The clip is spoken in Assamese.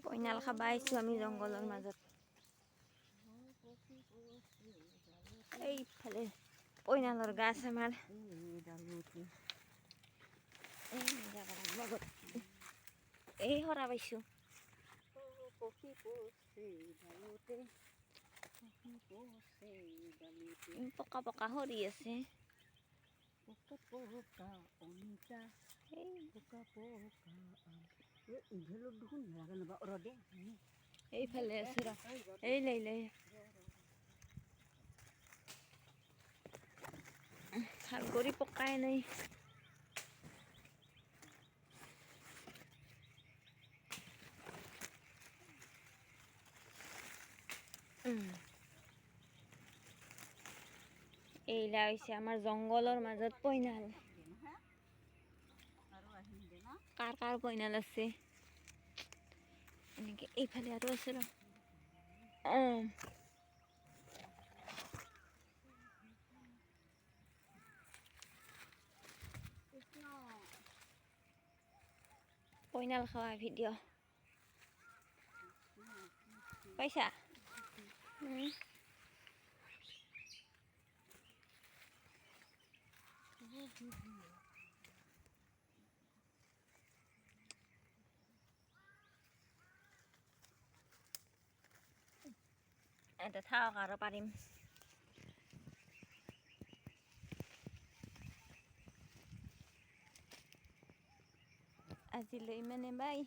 পইনাল খাবা আহিছোঁ আমি জংঘলৰ মাজত। এইফালে পইনালৰ গাছ আমাৰ এই হৰা পাইছোঁ। পকা পকা সৰি আছে। এইফালে আছে ৰ এই লাই ভাল কৰি পকাই নাই। এইলা হৈছে আমাৰ জংঘলৰ মাজত পইনাল। কাৰ কাৰ পইনাল আছে এনেকে এইফালে আৰু আছে ৰ। পইনাল খাৱা ভিডিঅ' পাইছা? এটা থাকক আৰু পাৰিম। আজিলৈ ইমানে বাই।